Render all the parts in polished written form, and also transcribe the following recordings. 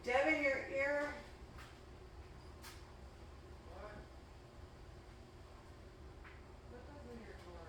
Devin, your what goes in your drawer?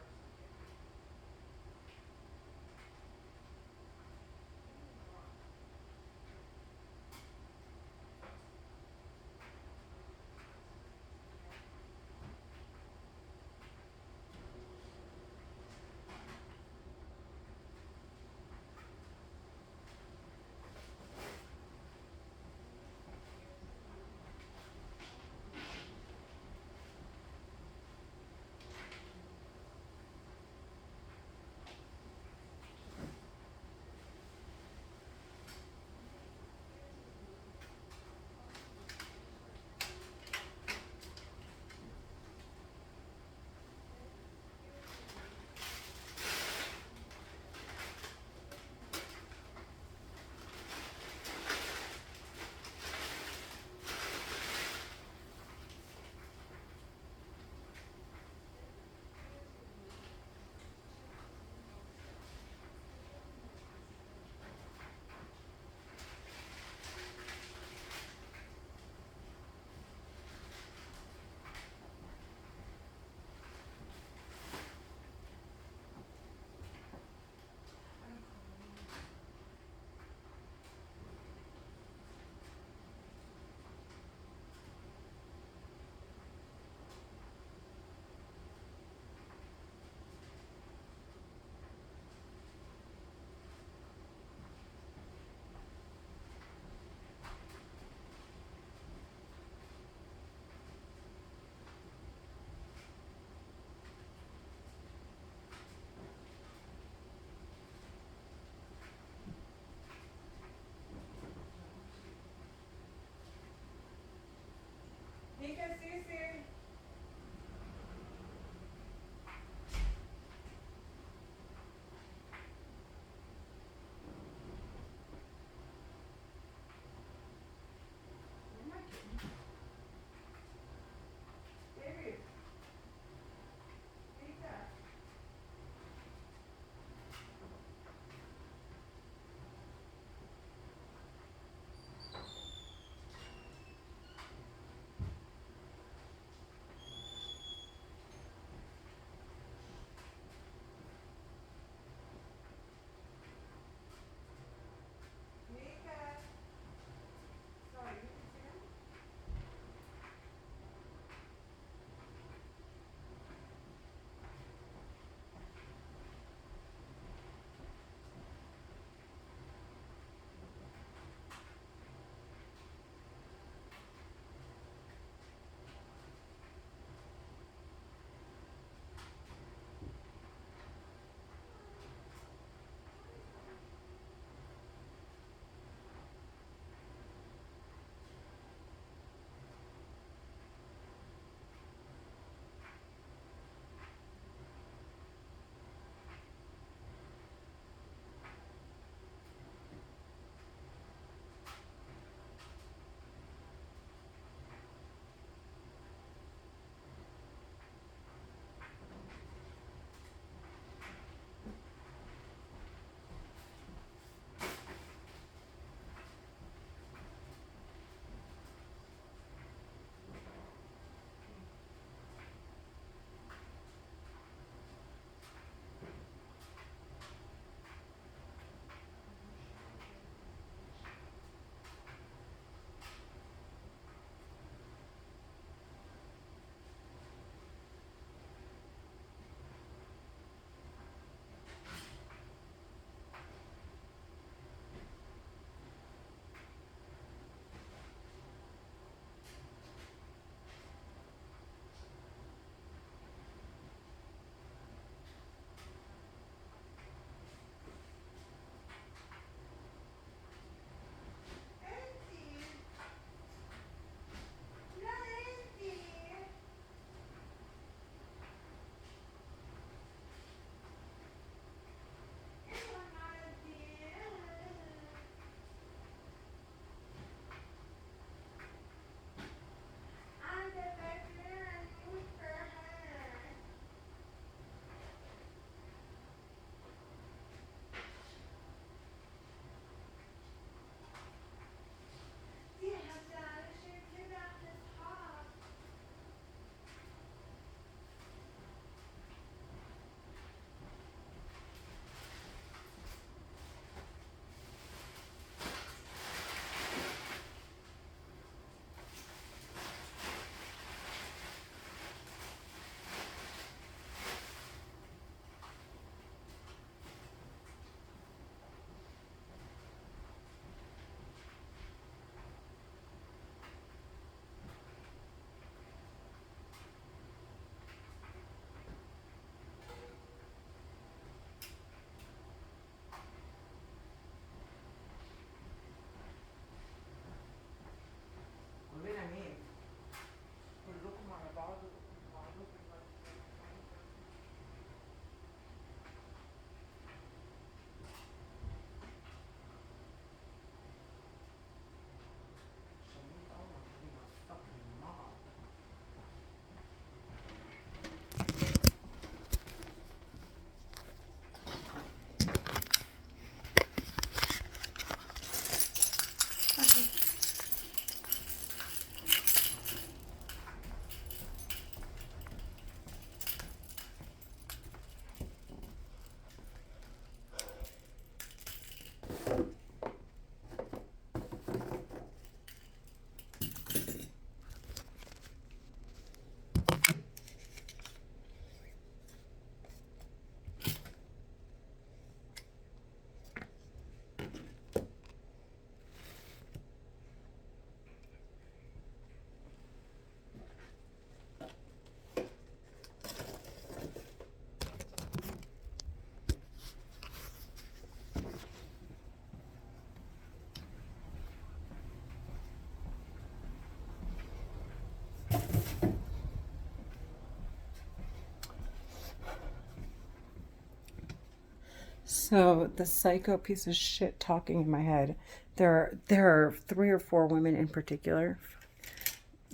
So the psycho piece of shit talking in my head. There are 3 or 4 women in particular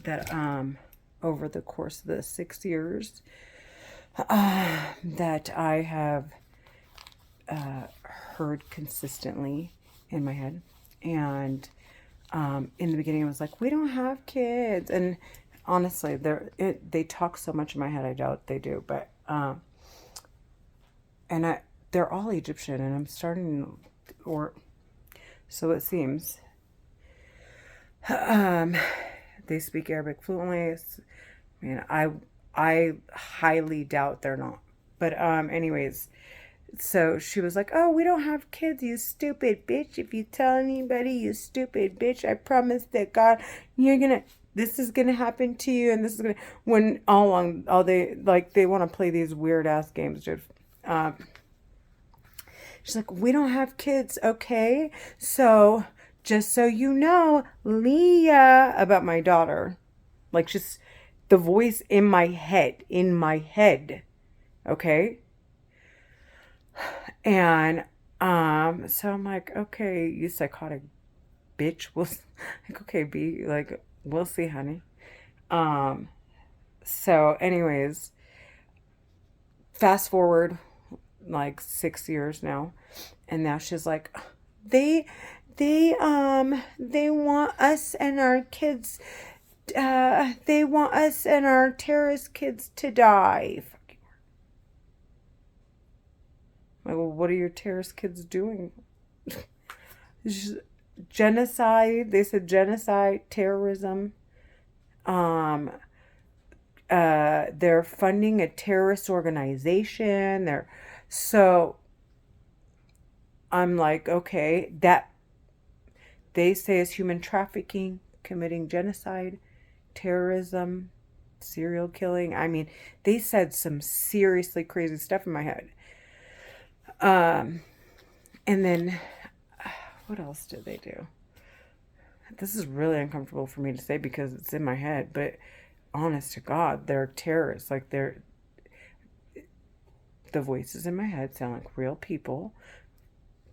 that over the course of the 6 years that I have heard consistently in my head. And in the beginning, I was like, "We don't have kids," and honestly, they talk so much in my head. I doubt they do, but and they're all Egyptian, and I'm starting, or so it seems. Um, they speak Arabic fluently. I mean, I highly doubt they're not. But anyways, so she was like, "Oh, we don't have kids, you stupid bitch. If you tell anybody, you stupid bitch, I promise that God, you're gonna, this is gonna happen to you, and this is gonna." When all along, all they want to play these weird ass games, dude. Um, she's like, "We don't have kids, okay? So just so you know, Leah," about my daughter, like just the voice in my head, okay? And so I'm like, "Okay, you psychotic bitch." Like, okay, B, like, we'll see, honey. Um, so anyways, fast forward like 6 years now, and now she's like, they they want us and our kids, they want us and our terrorist kids to die. Like, well, what are your terrorist kids doing? Genocide. They said genocide, terrorism. Um, they're funding a terrorist organization. So I'm like, okay, that they say is human trafficking, committing genocide, terrorism, serial killing. I mean, they said some seriously crazy stuff in my head. Um, and then what else did they do? This is really uncomfortable for me to say because it's in my head, but honest to God, they're terrorists. Like, the voices in my head sound like real people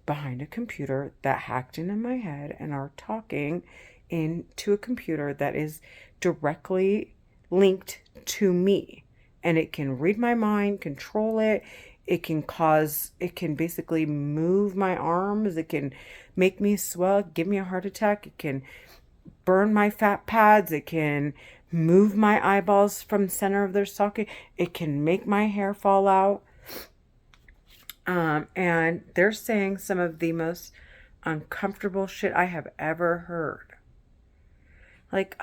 behind a computer that hacked into my head and are talking into a computer that is directly linked to me. And it can read my mind, control it. It can basically move my arms. It can make me swell, give me a heart attack. It can burn my fat pads. It can move my eyeballs from the center of their socket. It can make my hair fall out. And they're saying some of the most uncomfortable shit I have ever heard. Like,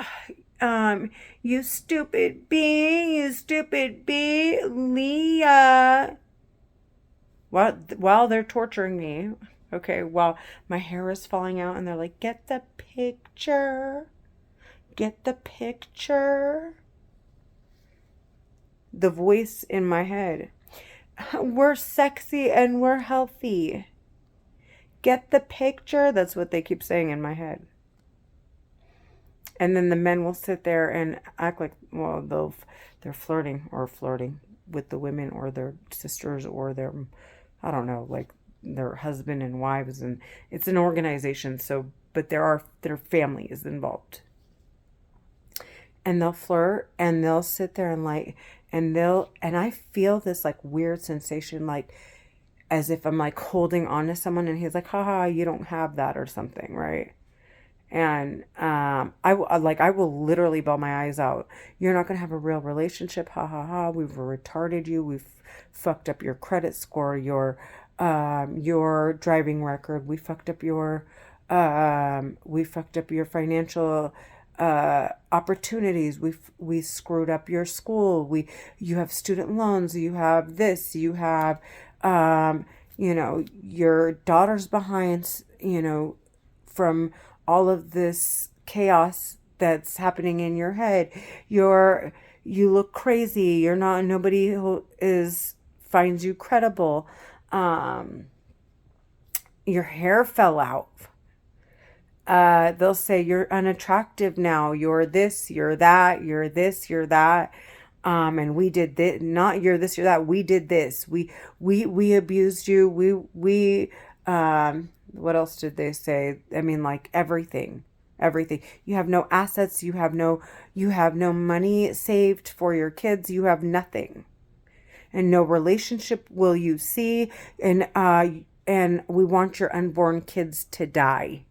you stupid bee, Leah. While they're torturing me, okay, while my hair is falling out, and they're like, "Get the picture. Get the picture." The voice in my head. "We're sexy and we're healthy. Get the picture." That's what they keep saying in my head. And then the men will sit there and act like, well, they're flirting with the women or their sisters or their, I don't know, like their husband and wives, and it's an organization. So, but their family is involved, and they'll flirt and they'll sit there and like, and I feel this like weird sensation, like as if I'm like holding on to someone, and he's like, "Haha, you don't have that," or something, right? And I will literally bawl my eyes out. "You're not gonna have a real relationship. Ha ha ha. We've retarded you. We've fucked up your credit score, your driving record. We fucked up your financial opportunities. We screwed up your school. You have student loans. You have this. You have um, your daughter's behind. From all of this chaos that's happening in your head. You look crazy. You're not nobody who is finds you credible. Um, your hair fell out. They'll say you're unattractive now. You're this, you're that, you're this, you're that. And we did this, not you're this, you're that. We did this. We abused you. What else did they say? I mean, like everything. You have no assets. You have no money saved for your kids. You have nothing, and no relationship will you see. And we want your unborn kids to die.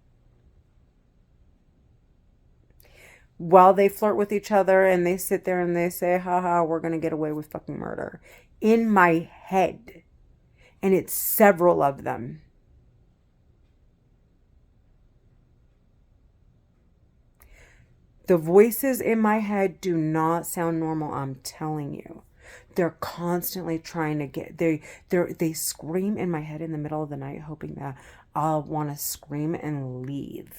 While they flirt with each other and they sit there and they say, haha, we're going to get away with fucking murder. In my head. And it's several of them. The voices in my head do not sound normal, I'm telling you. They're constantly trying to they scream in my head in the middle of the night, hoping that I'll want to scream and leave,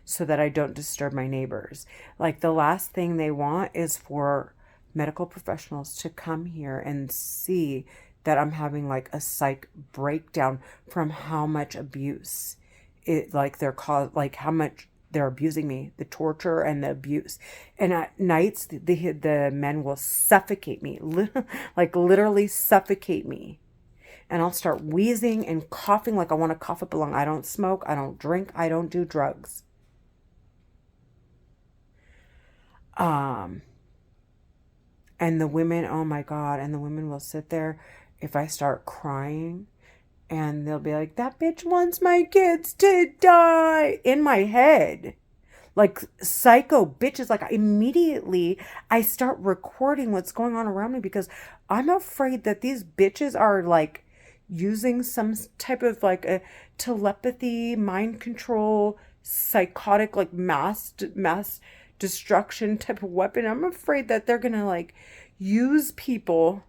so that I don't disturb my neighbors. Like, the last thing they want is for medical professionals to come here and see that I'm having like a psych breakdown from how much abuse like how much they're abusing me, the torture and the abuse. And at nights, the men will suffocate me, like literally suffocate me. And I'll start wheezing and coughing like I want to cough up a lung. I don't smoke, I don't drink, I don't do drugs. Um, and the women, oh my God, and the women will sit there if I start crying, and they'll be like, that bitch wants my kids to die, in my head. Like psycho bitches. Like, immediately I start recording what's going on around me, because I'm afraid that these bitches are like using some type of like a telepathy, mind control, psychotic, like mass destruction type of weapon. I'm afraid that they're gonna like use people,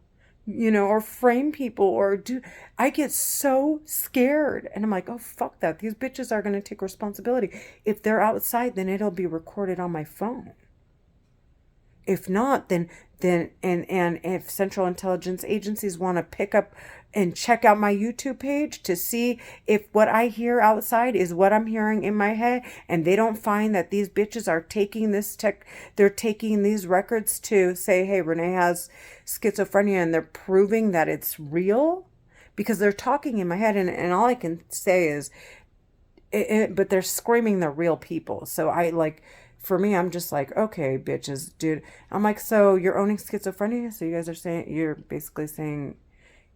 or frame people, or do. I get so scared, and I'm like, oh, fuck that. These bitches are gonna take responsibility. If they're outside, then it'll be recorded on my phone. If not, and if Central Intelligence agencies want to pick up and check out my YouTube page to see if what I hear outside is what I'm hearing in my head, and they don't find that these bitches are taking they're taking these records to say, hey, Renee has schizophrenia, and they're proving that it's real, because they're talking in my head, and all I can say is, but they're screaming they're real people. So for me, I'm just like, okay, bitches, dude. I'm like, so you're owning schizophrenia? So you guys are saying,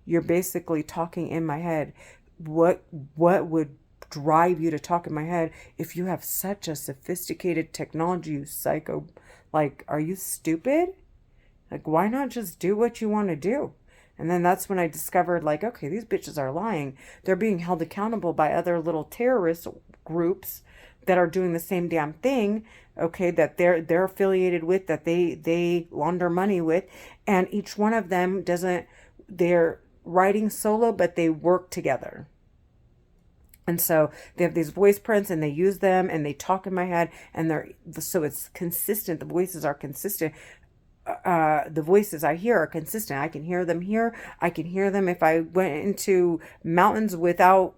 you're basically talking in my head. What would drive you to talk in my head if you have such a sophisticated technology, you psycho? Like, are you stupid? Like, why not just do what you want to do? And then that's when I discovered, like, okay, these bitches are lying. They're being held accountable by other little terrorist groups that are doing the same damn thing, okay, that they're affiliated with, that they launder money with, and each one of them they're writing solo, but they work together. And so they have these voice prints, and they use them, and they talk in my head, and so it's consistent. The voices are consistent. The voices I hear are consistent. I can hear them here. I can hear them if I went into mountains without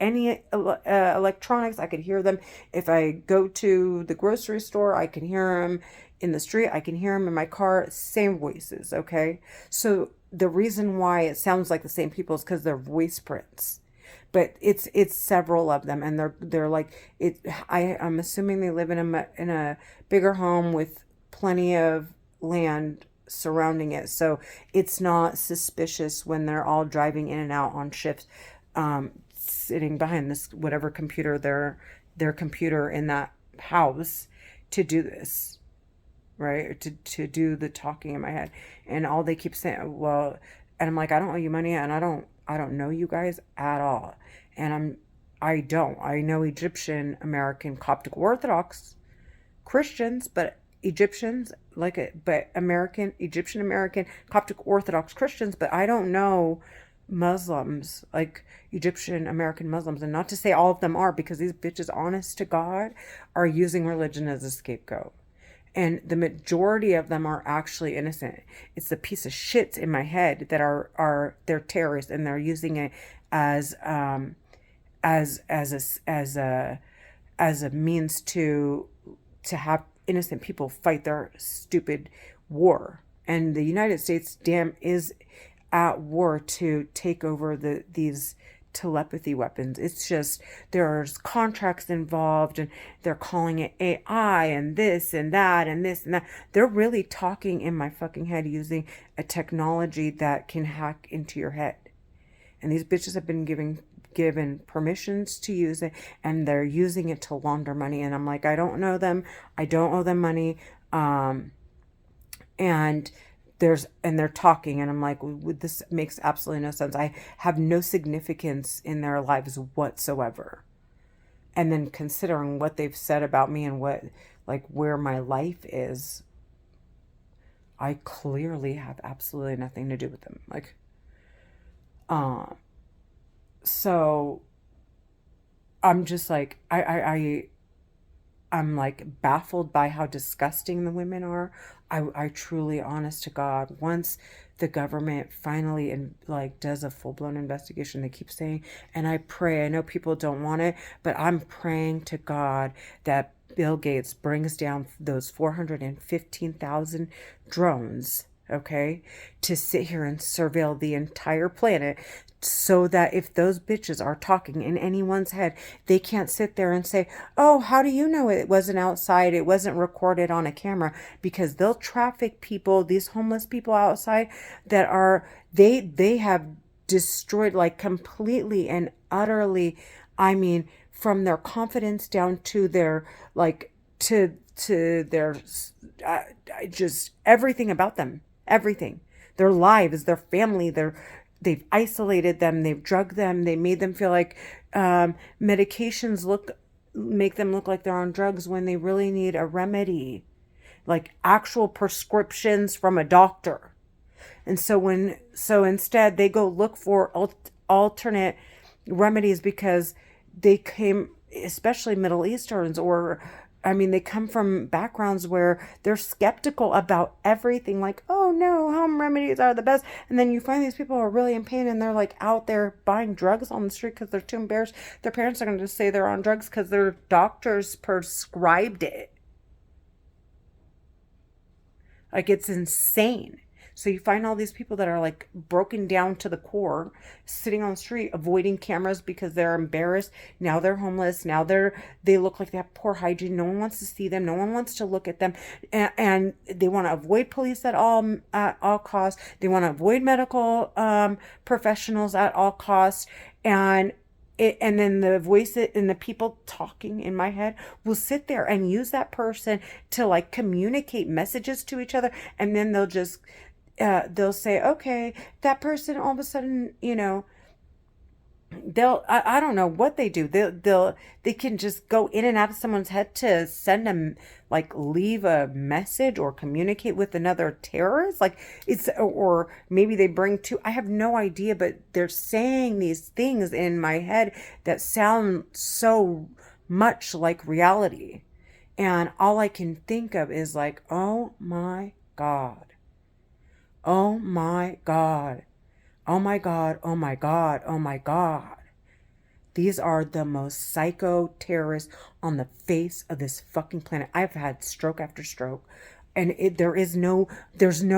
any electronics. I could hear them if I go to the grocery store. I can hear them in the street. I can hear them in my car. Same voices, okay? So the reason why it sounds like the same people is because they're voice prints. But it's several of them, and they're like it. I'm assuming they live in a bigger home with plenty of land surrounding it, so it's not suspicious when they're all driving in and out on shifts, sitting behind this whatever computer their computer in that house to do this, right? To do the talking in my head, and all they keep saying, well, and I'm like, I don't owe you money, and I don't know you guys at all, and I know Egyptian American Coptic Orthodox Christians, but Egyptians but Egyptian American Coptic Orthodox Christians, but I don't know Muslims, like Egyptian American Muslims. And not to say all of them are, because these bitches, honest to God, are using religion as a scapegoat. And the majority of them are actually innocent. It's the piece of shits in my head that they're terrorists, and they're using it as a means to have innocent people fight their stupid war. And the United States is at war to take over these telepathy weapons. It's just there's contracts involved, and they're calling it AI and this and that and this and that. They're really talking in my fucking head using a technology that can hack into your head. And these bitches have been given permissions to use it, and they're using it to launder money. And I'm like, I don't know them. I don't owe them money. And they're talking, and I'm like, this makes absolutely no sense. I have no significance in their lives whatsoever. And then considering what they've said about me and what, like, where my life is, I clearly have absolutely nothing to do with them. Like, so I'm just like, I'm like baffled by how disgusting the women are. I truly, honest to God, once the government finally does a full-blown investigation, they keep saying, and I pray, I know people don't want it, but I'm praying to God that Bill Gates brings down those 415,000 drones, okay, to sit here and surveil the entire planet, so that if those bitches are talking in anyone's head, they can't sit there and say, oh, how do you know it wasn't outside? It wasn't recorded on a camera. Because they'll traffic people, these homeless people outside that are, they have destroyed, like, completely and utterly, I mean, from their confidence down to their, like, to their, just everything about them, everything, their lives, their family, they've isolated them, they've drugged them, they made them feel like medications make them look like they're on drugs when they really need a remedy, like actual prescriptions from a doctor. And so instead they go look for alternate remedies, because they came, especially Middle Easterns, or I mean, they come from backgrounds where they're skeptical about everything, like, oh no, home remedies are the best. And then you find these people are really in pain, and they're like out there buying drugs on the street because they're too embarrassed. Their parents are going to say they're on drugs because their doctors prescribed it. Like, it's insane. So you find all these people that are like broken down to the core, sitting on the street, avoiding cameras because they're embarrassed. Now they're homeless. Now they look like they have poor hygiene. No one wants to see them. No one wants to look at them. And they want to avoid police at all costs. They want to avoid medical professionals at all costs. And then the voice and the people talking in my head will sit there and use that person to, like, communicate messages to each other. And then they'll say, okay, that person, all of a sudden, you know, I don't know what they do. They can just go in and out of someone's head to send them, like, leave a message or communicate with another terrorist. Like, or maybe they bring two, I have no idea, but they're saying these things in my head that sound so much like reality. And all I can think of is like, oh my God. Oh my God. Oh my God. Oh my God. Oh my God. These are the most psycho terrorists on the face of this fucking planet. I've had stroke after stroke, and there's no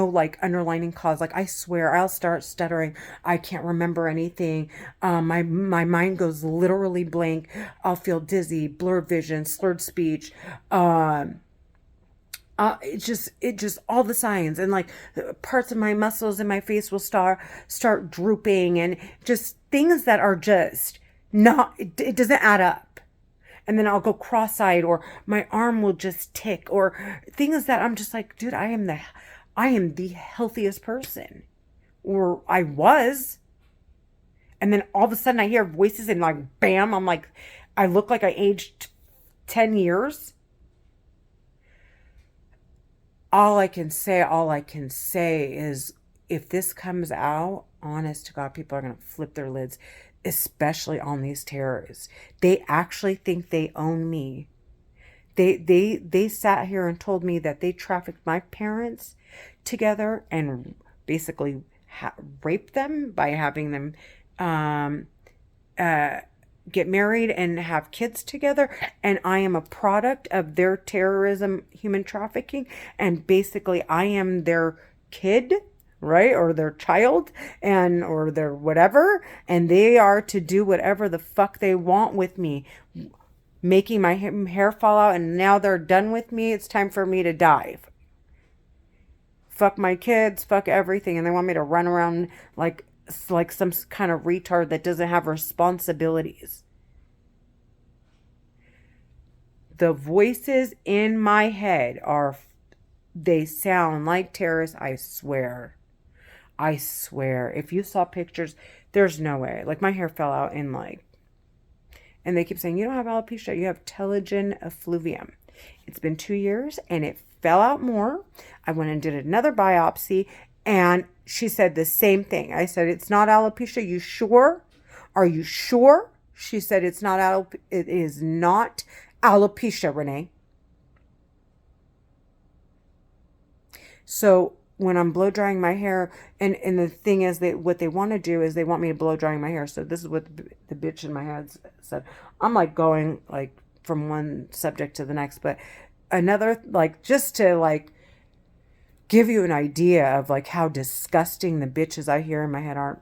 like underlining cause. Like, I swear I'll start stuttering. I can't remember anything. My mind goes literally blank. I'll feel dizzy, blurred vision, slurred speech. It just all the signs, and like parts of my muscles in my face will start drooping, and just things that are just not, it doesn't add up. And then I'll go cross-eyed, or my arm will just tick, or things that I'm just like, dude, I am the healthiest person, or I was. And then all of a sudden I hear voices, and like, bam, I'm like, I look like I aged 10 years. All I can say is, if this comes out, honest to God, people are going to flip their lids, especially on these terrorists. They actually think they own me. They sat here and told me that they trafficked my parents together and basically raped them by having them get married and have kids together, and I am a product of their terrorism, human trafficking, and basically I am their kid, right? Or their child, and or their whatever, and they are to do whatever the fuck they want with me, making my hair fall out, and now they're done with me. It's time for me to die. Fuck my kids, fuck everything, and they want me to run around like some kind of retard that doesn't have responsibilities. The voices in my head they sound like terrorists, I swear. I swear. If you saw pictures, there's no way. Like, my hair fell out and they keep saying, you don't have alopecia, you have telogen effluvium. It's been 2 years and it fell out more. I went and did another biopsy and she said the same thing. I said, it's not alopecia. You sure? Are you sure? She said, it is not alopecia, Renee. So when I'm blow drying my hair, and the thing is that what they want to do is they want me to blow drying my hair. So this is what the bitch in my head said. I'm like going like from one subject to the next, but another, like, just to like give you an idea of like how disgusting the bitches I hear in my head are.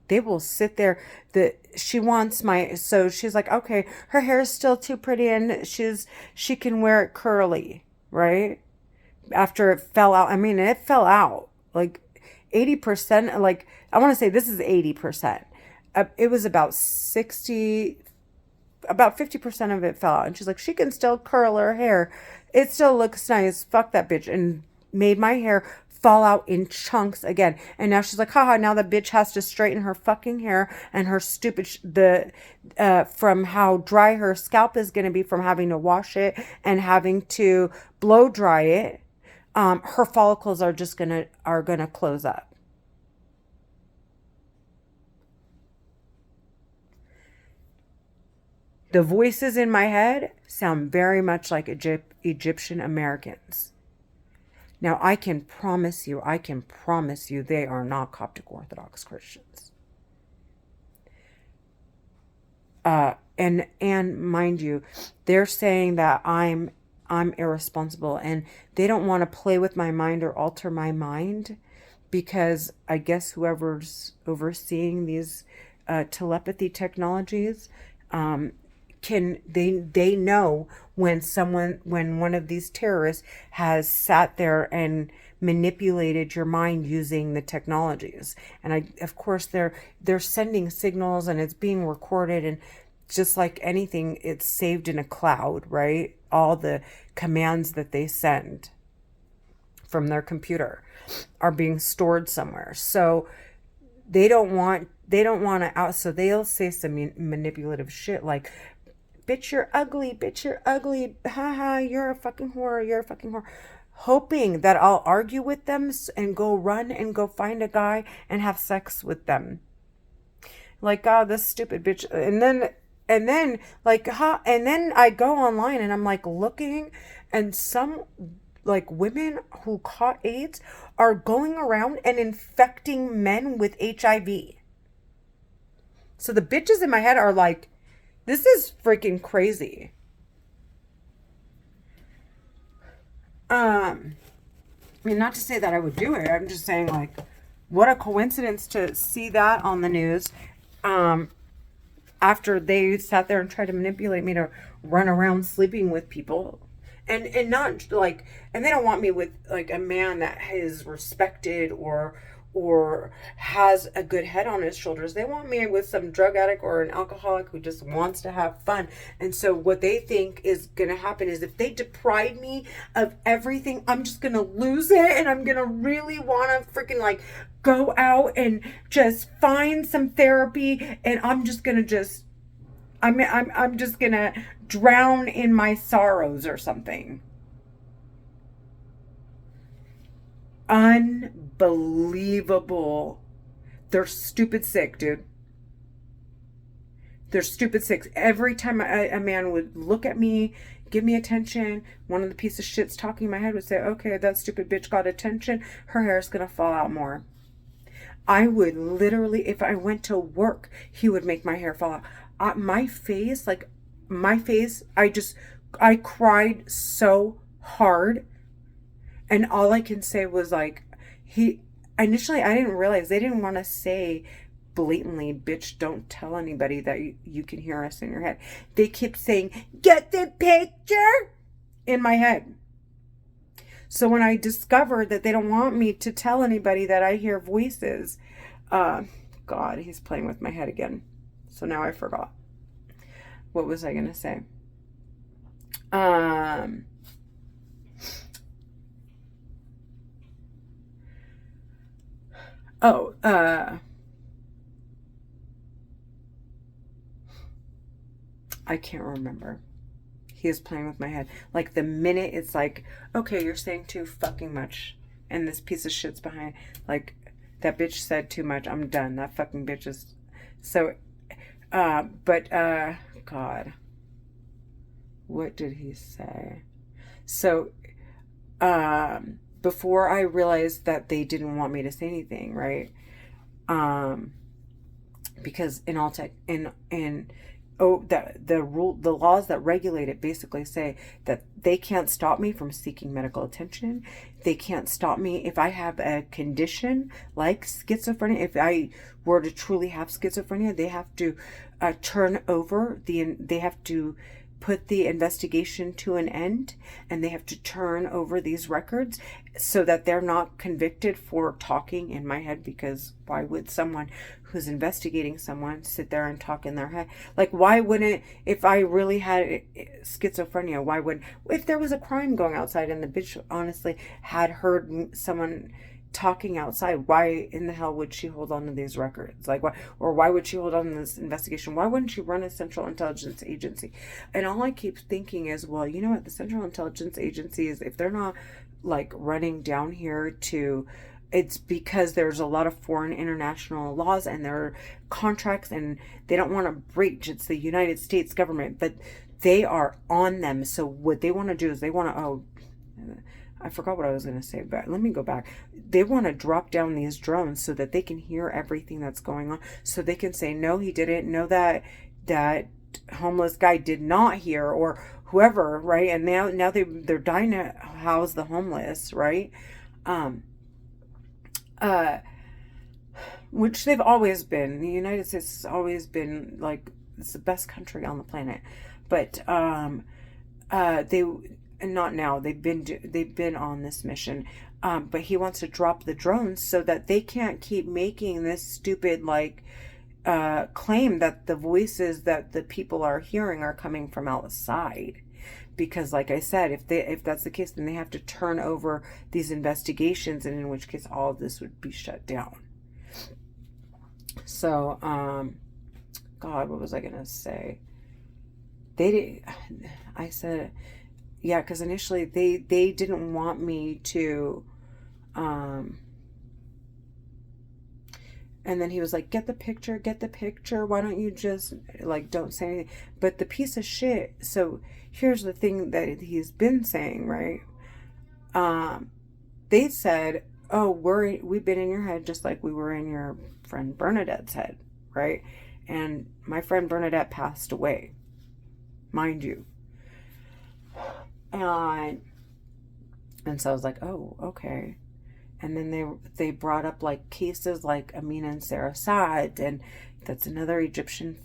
They will sit there. She wants so she's like, okay, her hair is still too pretty and she can wear it curly, right? After it fell out. I mean, it fell out like 80%. Like, I want to say this is 80%. It was about 60, about 50% of it fell out. And she's like, she can still curl her hair. It still looks nice. Fuck that bitch. And made my hair fall out in chunks again. And now she's like, haha, now the bitch has to straighten her fucking hair and her stupid, from how dry her scalp is going to be from having to wash it and having to blow dry it. Her follicles are gonna close up. The voices in my head sound very much like Egyptian Americans. Now, I can promise you, they are not Coptic Orthodox Christians. And mind you, they're saying that I'm irresponsible, and they don't want to play with my mind or alter my mind, because I guess whoever's overseeing these telepathy technologies they know when one of these terrorists has sat there and manipulated your mind using the technologies. And of course they're sending signals and it's being recorded, and just like anything, it's saved in a cloud, right? All the commands that they send from their computer are being stored somewhere. So they don't want to out. So they'll say some manipulative shit like, bitch, you're ugly. Bitch, you're ugly. Haha, you're a fucking whore. You're a fucking whore. Hoping that I'll argue with them and go run and go find a guy and have sex with them. Like, oh, this stupid bitch. And then I go online and I'm like looking, and some like women who caught AIDS are going around and infecting men with HIV. So the bitches in my head are like, this is freaking crazy. I mean, not to say that I would do it. I'm just saying, like, what a coincidence to see that on the news. After they sat there and tried to manipulate me to run around sleeping with people. And not like, and they don't want me with like a man that is respected or has a good head on his shoulders. They want me with some drug addict or an alcoholic who just wants to have fun. And so what they think is going to happen is if they deprive me of everything, I'm just going to lose it. And I'm going to really want to freaking like go out and just find some therapy. And I'm just going to I'm just going to drown in my sorrows or something. Unbelievable. They're stupid sick, dude. They're stupid sick. Every time a man would look at me, give me attention, one of the piece of shits talking in my head would say, okay, that stupid bitch got attention, her hair's gonna fall out more. I would literally, if I went to work, he would make my hair fall out. My face, I cried so hard. And all I can say was like, initially I didn't realize they didn't want to say blatantly, bitch, don't tell anybody that you can hear us in your head. They kept saying, get the picture in my head. So when I discovered that they don't want me to tell anybody that I hear voices, God, he's playing with my head again. So now I forgot. What was I going to say? I can't remember. He is playing with my head. Like the minute it's like, okay, you're saying too fucking much, and this piece of shit's behind. Like that bitch said too much. I'm done. That fucking bitch is. So, God, what did he say? So, before I realized that they didn't want me to say anything, right? Because in all tech, the laws that regulate it basically say that they can't stop me from seeking medical attention. They can't stop me if I have a condition like schizophrenia. If I were to truly have schizophrenia, they have to they have to put the investigation to an end, and they have to turn over these records so that they're not convicted for talking in my head. Because why would someone who's investigating someone sit there and talk in their head? Like, why wouldn't, if I really had schizophrenia, why would, if there was a crime going outside and the bitch honestly had heard someone talking outside, why in the hell would she hold on to these records? Like, why would she hold on to this investigation? Why wouldn't she run a Central Intelligence Agency? And all I keep thinking is, well, you know what, the Central Intelligence Agency is, if they're not like running down here to, it's because there's a lot of foreign international laws and there are contracts and they don't want to breach. It's the United States government, but they are on them. So what they want to do is they want to, I forgot what I was going to say, but let me go back. They want to drop down these drones so that they can hear everything that's going on. So they can say, no, he didn't. No, that homeless guy did not hear, or whoever, right? And now they're dying to house the homeless, right? Which they've always been. The United States has always been like, it's the best country on the planet. But and not now, they've been on this mission, but he wants to drop the drones so that they can't keep making this stupid like claim that the voices that the people are hearing are coming from outside. Because like I said, if that's the case, then they have to turn over these investigations, and in which case all of this would be shut down. So God, what was I gonna say? I said, yeah, because initially they didn't want me to, and then he was like, get the picture, why don't you just, like, don't say anything. But the piece of shit, so here's the thing that he's been saying, right? They said, oh, we've been in your head just like we were in your friend Bernadette's head, right? And my friend Bernadette passed away, mind you. And so I was like, oh, okay. And then they brought up like cases like Amin and Sarah Saad, and that's another Egyptian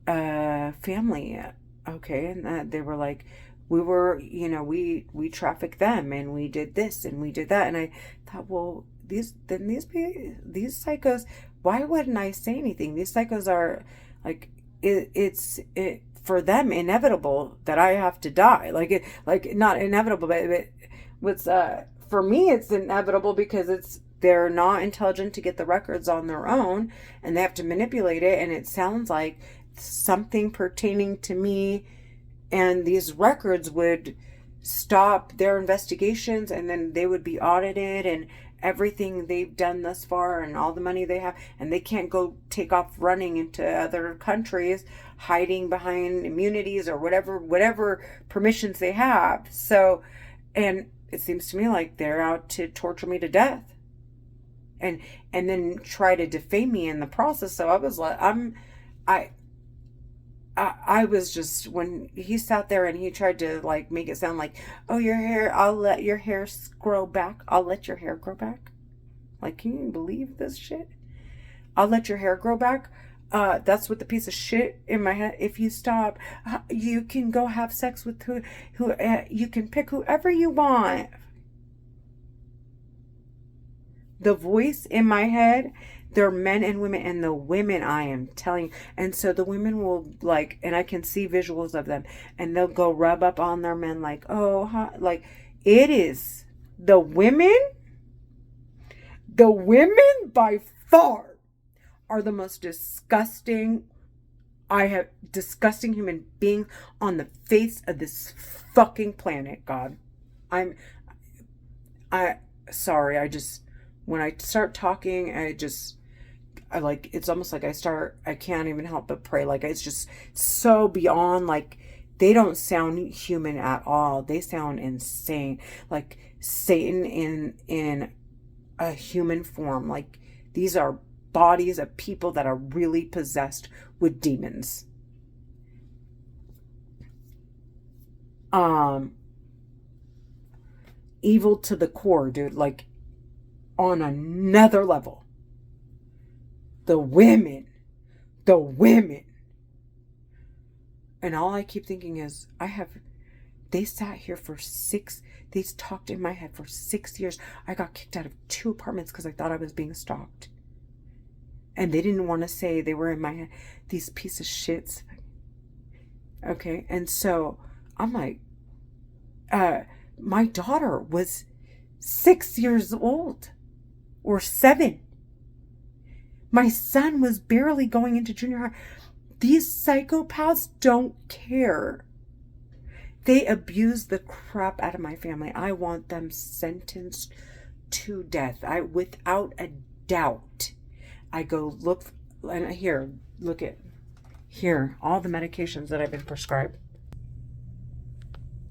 family. Okay, and they were like, we trafficked them, and we did this and we did that. And I thought, well, these psychos, why wouldn't I say anything? These psychos are like, it's for them inevitable that I have to die. Like not inevitable, but what's for me it's inevitable because they're not intelligent to get the records on their own, and they have to manipulate it, and it sounds like something pertaining to me and these records would stop their investigations, and then they would be audited, and everything they've done thus far and all the money they have, and they can't go take off running into other countries hiding behind immunities or whatever permissions they have. So, and it seems to me like they're out to torture me to death. and then try to defame me in the process. So I was like, I I was just, when he sat there and he tried to like make it sound like, oh, your hair, I'll let your hair grow back. I'll let your hair grow back. Like, can you believe this shit? I'll let your hair grow back. That's what the piece of shit in my head. If you stop, you can go have sex with who you can pick whoever you want. The voice in my head, they're men and women, and the women, I am telling you. And so the women will like, and I can see visuals of them, and they'll go rub up on their men like, oh, huh, like it is the women by far are the most disgusting disgusting human beings on the face of this fucking planet, God. Sorry, when I start talking, I like, it's almost like I can't even help but pray. Like, it's just so beyond, like, they don't sound human at all. They sound insane. Like Satan in a human form. Like, these are bodies of people that are really possessed with demons. Evil to the core, dude. Like, on another level. The women. And all I keep thinking is, they sat here they talked in my head for 6 years. I got kicked out of 2 apartments because I thought I was being stalked. And they didn't want to say they were in my head. These piece of shits. Okay. And so I'm like, my daughter was 6 years old or 7. My son was barely going into junior high. These psychopaths don't care. They abuse the crap out of my family. I want them sentenced to death. Without a doubt. I go look, and here, look at, here, all the medications that I've been prescribed.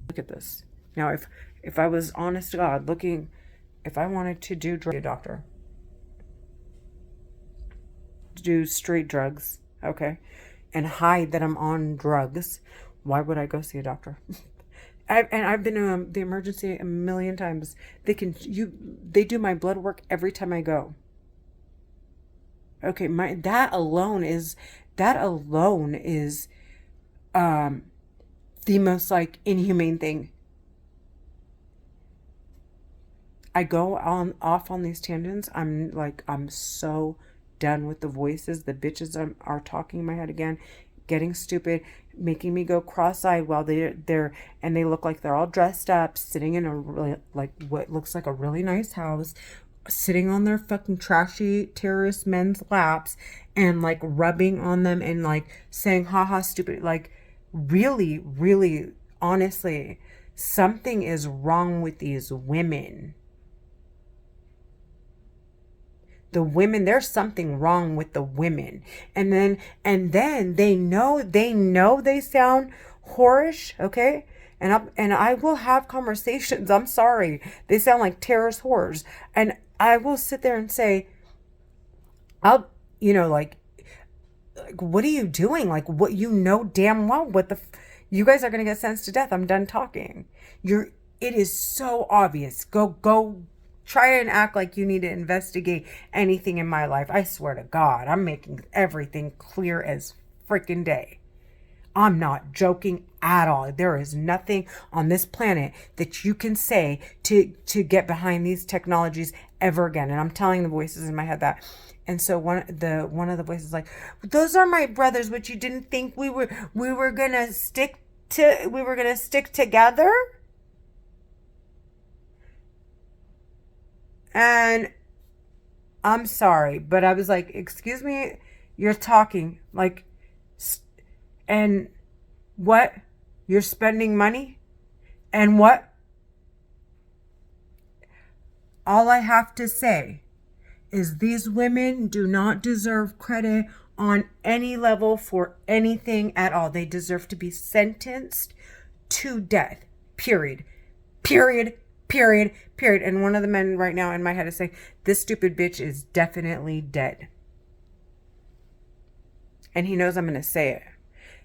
Look at this. Now, if I was honest to God, if I wanted to do a doctor, do straight drugs, okay, and hide that I'm on drugs, why would I go see a doctor? I've been to the emergency a million times. They do my blood work every time I go. Okay, that alone is the most like inhumane thing. I go off on these tangents. I'm so done with the voices. The bitches are talking in my head again, getting stupid, making me go cross-eyed while they're and they look like they're all dressed up, sitting in a really, like, what looks like a really nice house, sitting on their fucking trashy terrorist men's laps and like rubbing on them and like saying haha stupid. Like, really, really, honestly, something is wrong with these women. The women, there's something wrong with the women. And then they know they sound whorish, okay? And I will have conversations. I'm sorry. They sound like terrorist whores. And I will sit there and say, like, what are you doing? Like, what, damn well what you guys are going to get sentenced to death. I'm done talking. It is so obvious. Go try and act like you need to investigate anything in my life. I swear to God, I'm making everything clear as freaking day. I'm not joking at all. There is nothing on this planet that you can say to get behind these technologies ever again. And I'm telling the voices in my head that. And so one of the voices like, those are my brothers, but you didn't think we were gonna stick together? And I'm sorry, but I was like, excuse me, you're talking like, and what? You're spending money? And what? All I have to say is these women do not deserve credit on any level for anything at all. They deserve to be sentenced to death. Period. Period. Period. And one of the men right now in my head is saying, this stupid bitch is definitely dead. And he knows I'm going to say it.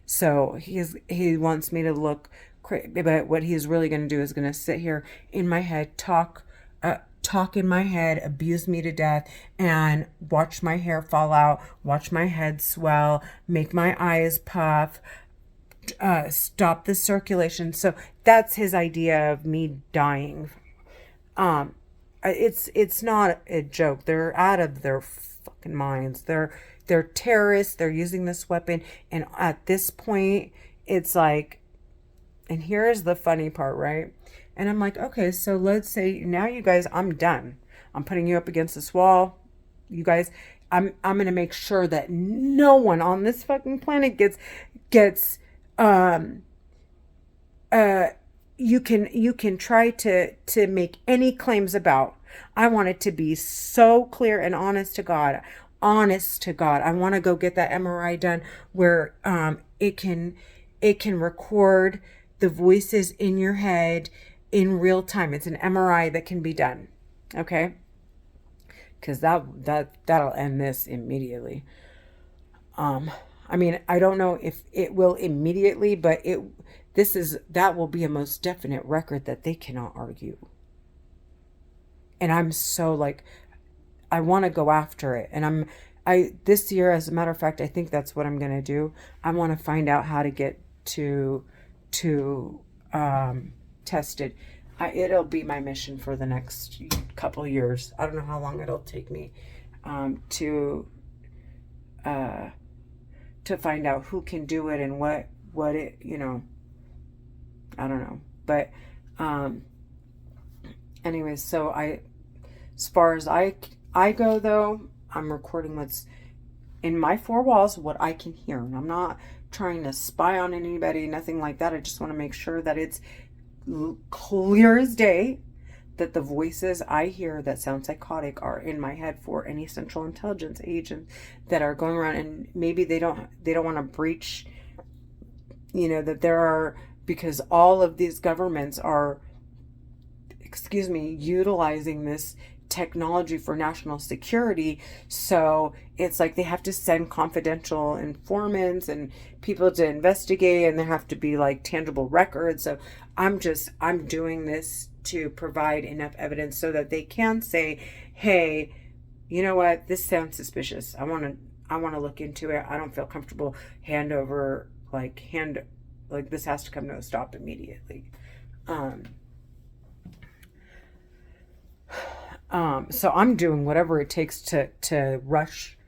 So he wants me to look crazy. But what he's really going to do is going to sit here in my head, talk in my head, abuse me to death, and watch my hair fall out, watch my head swell, make my eyes puff, stop the circulation. So that's his idea of me dying. It's not a joke. They're out of their fucking minds. They're terrorists. They're using this weapon, and at this point, it's like, and here's the funny part, right? And I'm like, okay, so let's say now, you guys, I'm done. I'm putting you up against this wall. You guys, I'm gonna make sure that no one on this fucking planet gets you can try to make any claims about. I want it to be so clear and honest to God. Honest to God. I want to go get that MRI done where it can record the voices in your head in real time. It's an MRI that can be done. Okay? Cuz that'll end this immediately. I mean, I don't know if it will immediately, but that will be a most definite record that they cannot argue. And I'm so like, I want to go after it. And this year, as a matter of fact, I think that's what I'm going to do. I want to find out how to get to tested. It'll be my mission for the next couple years. I don't know how long it'll take me to find out who can do it and what it, I don't know. But anyways, so as far as I go though, I'm recording what's in my four walls, what I can hear. And I'm not trying to spy on anybody, nothing like that. I just want to make sure that it's clear as day that the voices I hear that sound psychotic are in my head for any Central Intelligence agents that are going around, and maybe they don't want to breach, that there are, because all of these governments are, utilizing this technology for national security. So it's like they have to send confidential informants and people to investigate, and there have to be like tangible records. So I'm doing this to provide enough evidence so that they can say, hey, you know what, this sounds suspicious. I want to look into it. I don't feel comfortable this has to come to a stop immediately. So I'm doing whatever it takes to rush